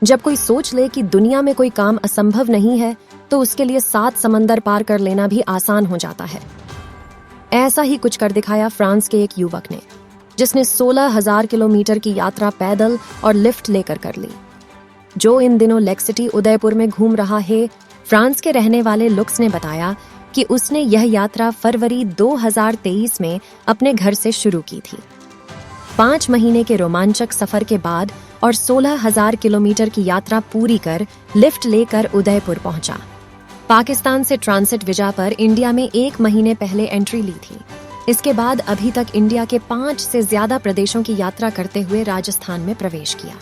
जब कोई सोच ले कि दुनिया में कोई काम असंभव नहीं है, तो उसके लिए 7 समंदर पार कर लेना भी आसान हो जाता है। ऐसा ही कुछ कर दिखाया फ्रांस के एक युवक ने, जिसने 16,000 किलोमीटर की यात्रा पैदल और लिफ्ट लेकर कर ली। जो इन दिनों लेक सिटी उदयपुर में घूम रहा है, फ्रांस के रहने वाले लुक्स ने बताया कि उसने यह यात्रा फरवरी 2023 में अपने घर से शुरू की थी। 5 महीने के रोमांचक सफर के बाद और 16,000 किलोमीटर की यात्रा पूरी कर लिफ्ट लेकर उदयपुर पहुंचा। पाकिस्तान से ट्रांसिट वीजा पर इंडिया में 1 महीने पहले एंट्री ली थी। इसके बाद अभी तक इंडिया के 5 से ज्यादा प्रदेशों की यात्रा करते हुए राजस्थान में प्रवेश किया।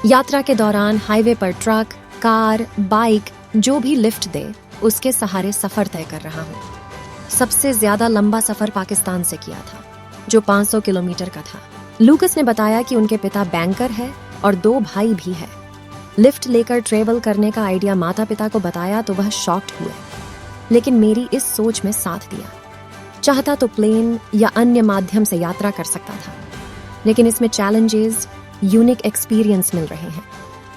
यात्रा के दौरान हाईवे पर ट्रक, कार, बाइक जो भी लिफ्ट दे, उसके सहारे सफर तय कर रहा हूँ। सबसे ज्यादा लंबा सफर पाकिस्तान से किया था, जो 500 किलोमीटर का था। लूकस ने बताया कि उनके पिता बैंकर है और 2 भाई भी है। लिफ्ट लेकर ट्रेवल करने का आइडिया माता पिता को बताया तो वह शॉक्ड हुए, लेकिन मेरी इस सोच में साथ दिया। चाहता तो प्लेन या अन्य माध्यम से यात्रा कर सकता था, लेकिन इसमें चैलेंजेस, यूनिक एक्सपीरियंस मिल रहे हैं।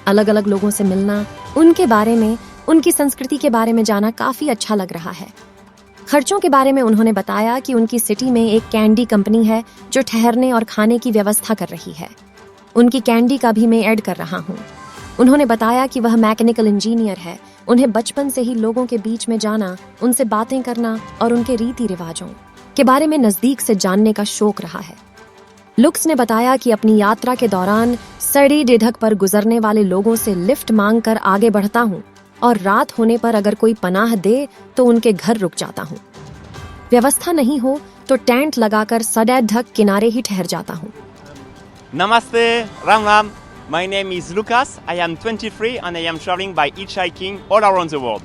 अलग अलग लोगों से मिलना, उनके बारे में, उनकी संस्कृति के बारे में जाना काफी अच्छा लग रहा है। खर्चों के बारे में उन्होंने बताया कि उनकी सिटी में एक कैंडी कंपनी है जो ठहरने और खाने की व्यवस्था कर रही है। उनकी कैंडी का भी मैं ऐड कर रहा हूँ। उन्होंने बताया कि वह मैकेनिकल इंजीनियर है। उन्हें बचपन से ही लोगों के बीच में जाना, उनसे बातें करना और उनके रीति रिवाजों के बारे में नजदीक से जानने का शौक रहा है। लुक्स ने बताया कि अपनी यात्रा के दौरान सड़ी ढिढक पर गुजरने वाले लोगों से लिफ्ट मांग कर आगे बढ़ता हूँ और रात होने पर अगर कोई पनाह दे तो उनके घर रुक जाता हूँ। व्यवस्था नहीं हो तो टेंट लगाकर सड़क ढक किनारे ही ठहर जाता हूँ। Namaste, Ram Ram. My name is Lucas. I am 23 and I am traveling by hitchhiking all around the world.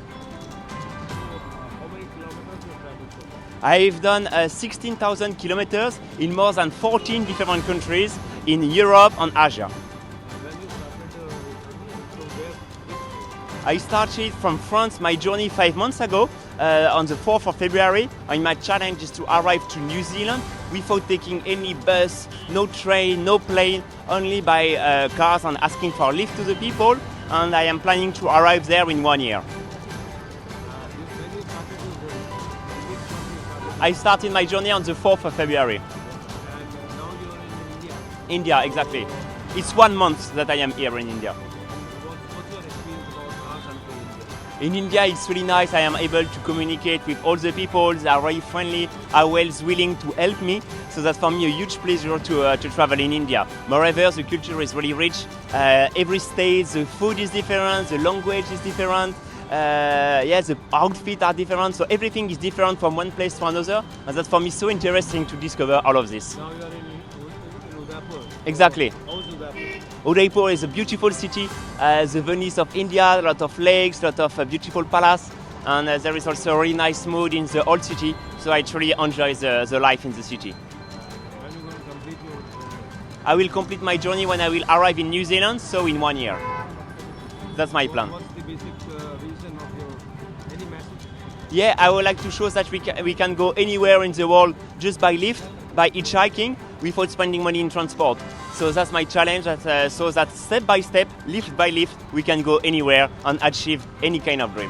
I've done 16,000 kilometers in more than 14 different countries in Europe and Asia. I started from France my journey 5 months ago on the 4th of February, and my challenge is to arrive to New Zealand without taking any bus, no train, no plane, only by cars and asking for a lift to the people, and I am planning to arrive there in 1 year. I started my journey on the 4th of February. India, exactly. It's 1 month that I am here in India. In India, it's really nice. I am able to communicate with all the people. They are very friendly, are always willing to help me. So that's for me a huge pleasure to travel in India. Moreover, the culture is really rich. Every state, the food is different, the language is different. The outfits are different. So everything is different from one place to another. And that's for me so interesting to discover all of this. Now you are in Udaipur. Exactly. How's Udaipur? Udaipur is a beautiful city, the Venice of India, a lot of lakes, a lot of beautiful palace, and there is also a really nice mood in the old city, so I truly enjoy the life in the city. When are you going to complete your journey? I will complete my journey when I will arrive in New Zealand, so in 1 year. That's my plan. What's the basic reason of your any message? Yeah, I would like to show that we can go anywhere in the world just by lift, by hitchhiking, without spending money in transport. So that's my challenge, so that step by step, lift by lift, we can go anywhere and achieve any kind of dream.